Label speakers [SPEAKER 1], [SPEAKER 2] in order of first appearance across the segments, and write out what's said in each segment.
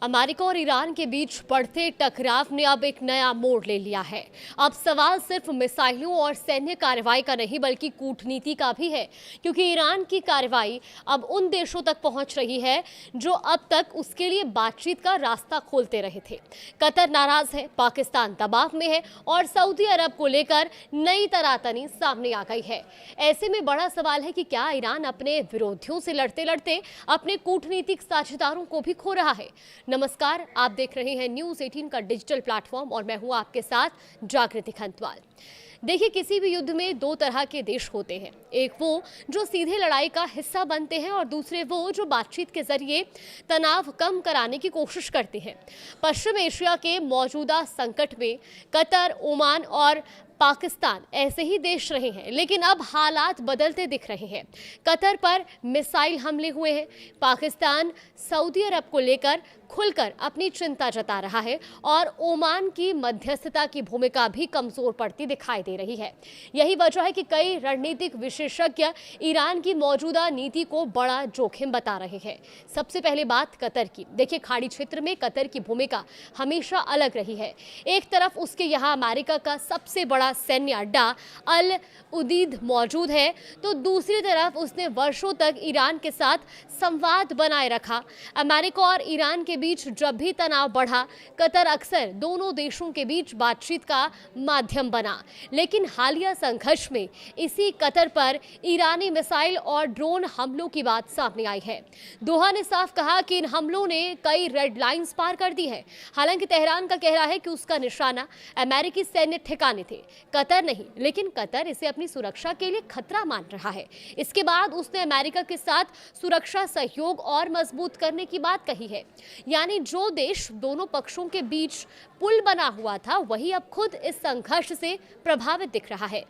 [SPEAKER 1] America और Iran के बीच बढ़ते टकराव ने अब एक नया मोड़ ले लिया है। अब सवाल सिर्फ मिसाइलों और सैन्य कार्रवाई का नहीं बल्कि कूटनीति का भी है, क्योंकि ईरान की कार्रवाई अब उन देशों तक पहुंच रही है जो अब तक उसके लिए बातचीत का रास्ता खोलते रहे थे। कतर नाराज है, पाकिस्तान दबाव में है और सऊदी अरब को लेकर नई तनातनी सामने आ गई है। ऐसे में बड़ा सवाल है कि क्या ईरान अपने विरोधियों से लड़ते लड़ते अपने कूटनीतिक साझेदारों को भी खो रहा है। नमस्कार, आप देख रहे हैं न्यूज़ 18 का डिजिटल प्लेटफॉर्म और मैं हूं आपके साथ जागृति खंतवाल। देखिए, किसी भी युद्ध में दो तरह के देश होते हैं। एक वो जो सीधे लड़ाई का हिस्सा बनते हैं और दूसरे वो जो बातचीत के जरिए तनाव कम कराने की कोशिश करते हैं। पश्चिम एशिया के मौजूदा संकट में कतर, ओमान और पाकिस्तान ऐसे ही देश रहे हैं, लेकिन अब हालात बदलते दिख रहे हैं। कतर पर मिसाइल हमले हुए हैं। पाकिस्तान सऊदी अरब को लेकर खुलकर अपनी चिंता जता रहा है और ओमान की मध्यस्थता की भूमिका भी कमजोर पड़ती दिखाई दे रही है। यही वजह है कि कई रणनीतिक विशेषज्ञ ईरान की मौजूदा नीति को बड़ा जोखिम बता रहे हैं। सबसे पहले बात कतर की। देखिए, खाड़ी क्षेत्र में कतर की भूमिका हमेशा अलग रही है। एक तरफ उसके यहाँ अमेरिका का सबसे बड़ा सैन्य अड्डा अल उदीद मौजूद है, तो दूसरी तरफ उसने वर्षों तक ईरान के साथ संवाद बनाए रखा। अमेरिका और ईरान के बीच जब भी तनाव बढ़ा, कतर अक्सर दोनों देशों के बीच बातचीत का माध्यम बना। लेकिन हालिया संघर्ष में इसी कतर पर ईरानी मिसाइल और ड्रोन हमलों की बात सामने आई है। दोहा ने साफ कहा कि इन हमलों ने कई रेड लाइंस पार कर दी है। हालांकि तेहरान का कहना है कि उसका निशाना अमेरिकी सैन्य ठिकाने थे, कतर नहीं, लेकिन कतर इसे अपनी सुरक्षा के लिए खतरा मान रहा है। इसके बाद उसने अमेरिका के साथ सुरक्षा सहयोग और मजबूत करने की बात कही है। यानी जो देश दोनों पक्षों के बीच पुल बना हुआ था, वही अब खुद इस संघर्ष से प्रभावित दिख रहा है।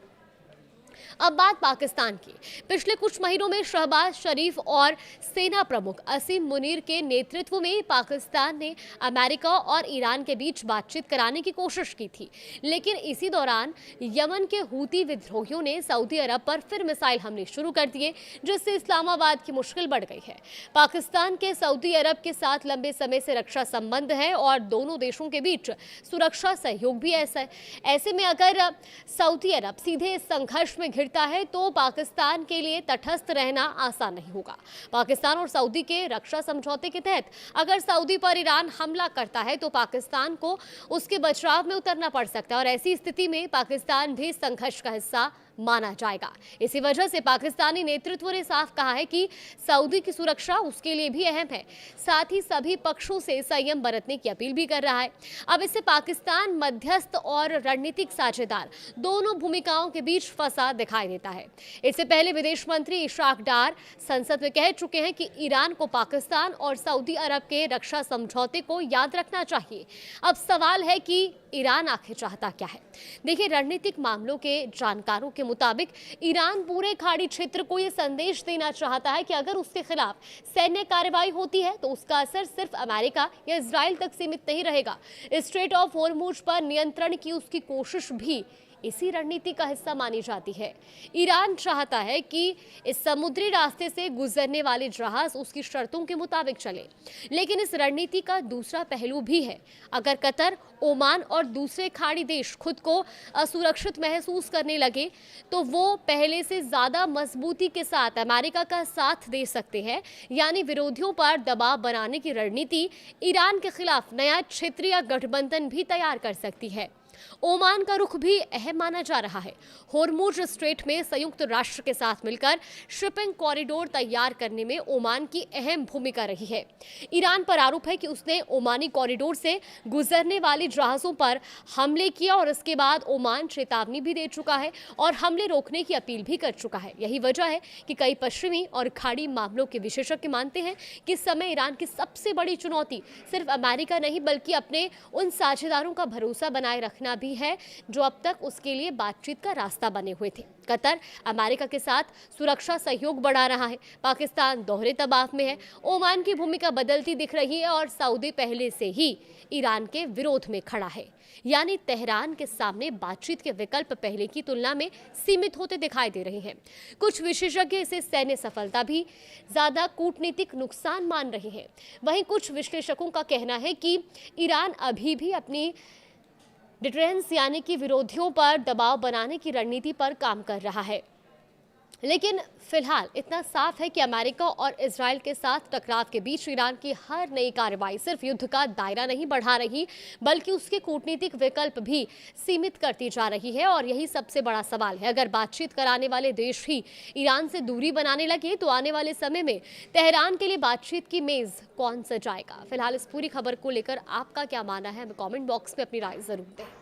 [SPEAKER 1] अब बात पाकिस्तान की। पिछले कुछ महीनों में शहबाज शरीफ और सेना प्रमुख असीम मुनीर के नेतृत्व में पाकिस्तान ने अमेरिका और ईरान के बीच बातचीत कराने की कोशिश की थी। लेकिन इसी दौरान यमन के हूती विद्रोहियों ने सऊदी अरब पर फिर मिसाइल हमले शुरू कर दिए, जिससे इस्लामाबाद की मुश्किल बढ़ गई है। पाकिस्तान के सऊदी अरब के साथ लंबे समय से रक्षा संबंध है और दोनों देशों के बीच सुरक्षा सहयोग भी ऐसा है। ऐसे में अगर सऊदी अरब सीधे इस संघर्ष में घिरता है तो पाकिस्तान के लिए तटस्थ रहना आसान नहीं होगा। पाकिस्तान और सऊदी के रक्षा समझौते के तहत अगर सऊदी पर ईरान हमला करता है तो पाकिस्तान को उसके बचाव में उतरना पड़ सकता है और ऐसी स्थिति में पाकिस्तान भी संघर्ष का हिस्सा माना जाएगा। इसी वजह से पाकिस्तानी नेतृत्व ने साफ कहा है कि सऊदी की सुरक्षा उसके लिए भी अहम है। साथ ही सभी पक्षों से संयम बरतने की अपील भी कर रहा है। अब इससे पाकिस्तान मध्यस्थ और रणनीतिक साझेदार दोनों भूमिकाओं के बीच फंसा दिखाई देता है। इससे पहले विदेश मंत्री इशाक डार संसद में कह चुके हैं कि ईरान को पाकिस्तान और सऊदी अरब के रक्षा समझौते को याद रखना चाहिए। अब सवाल है कि ईरान आखिर चाहता क्या है। देखिए, रणनीतिक मामलों के जानकारों के मुताबिक ईरान पूरे खाड़ी क्षेत्र को यह संदेश देना चाहता है कि अगर उसके खिलाफ सैन्य कार्रवाई होती है तो उसका असर सिर्फ अमेरिका या इजराइल तक सीमित नहीं रहेगा। स्ट्रेट ऑफ होर्मुज पर नियंत्रण की उसकी कोशिश भी इसी रणनीति का हिस्सा मानी जाती है। ईरान चाहता है कि इस समुद्री रास्ते से गुजरने वाले जहाज उसकी शर्तों के मुताबिक चले। लेकिन इस रणनीति का दूसरा पहलू भी है। अगर कतर, ओमान और दूसरे खाड़ी देश खुद को असुरक्षित महसूस करने लगे तो वो पहले से ज्यादा मजबूती के साथ अमेरिका का साथ दे सकते हैं। यानी विरोधियों पर दबाव बनाने की रणनीति ईरान के खिलाफ नया क्षेत्रीय गठबंधन भी तैयार कर सकती है। ओमान का रुख भी अहम माना जा रहा है। होर्मुज स्ट्रेट में संयुक्त राष्ट्र के साथ मिलकर शिपिंग कॉरिडोर तैयार करने में ओमान की अहम भूमिका रही है। ईरान पर आरोप है कि उसने ओमानी कॉरिडोर से गुजरने वाले जहाजों पर हमले किया और इसके बाद ओमान चेतावनी भी दे चुका है और हमले रोकने की अपील भी कर चुका है। यही वजह है कि कई पश्चिमी और खाड़ी मामलों के विशेषज्ञ मानते हैं कि इस समय ईरान की सबसे बड़ी चुनौती सिर्फ अमेरिका नहीं बल्कि अपने उन साझेदारों का भरोसा बनाए रखना देखना भी है जो अब तक उसके लिए बातचीत का रास्ता बने हुए थे। कतर अमेरिका के साथ सुरक्षा सहयोग बढ़ा रहा है, पाकिस्तान दोहरे दबाव में है, ओमान की भूमिका बदलती दिख रही है और सऊदी पहले से ही ईरान के विरोध में खड़ा है। यानी तेहरान के सामने बातचीत के विकल्प पहले की तुलना में सीमित होते दिखाई दे रहे हैं। कुछ विशेषज्ञ इसे सैन्य सफलता भी ज्यादा कूटनीतिक नुकसान मान रहे हैं। वहीं कुछ विश्लेषकों का कहना है कि ईरान अभी भी अपनी डिटरेंस यानी कि विरोधियों पर दबाव बनाने की रणनीति पर काम कर रहा है। लेकिन फिलहाल इतना साफ है कि अमेरिका और इजराइल के साथ टकराव के बीच ईरान की हर नई कार्रवाई सिर्फ युद्ध का दायरा नहीं बढ़ा रही, बल्कि उसके कूटनीतिक विकल्प भी सीमित करती जा रही है। और यही सबसे बड़ा सवाल है, अगर बातचीत कराने वाले देश ही ईरान से दूरी बनाने लगे तो आने वाले समय में तेहरान के लिए बातचीत की मेज कौन सजाएगा। फिलहाल इस पूरी खबर को लेकर आपका क्या मानना है, हमें कॉमेंट बॉक्स में अपनी राय जरूर दें।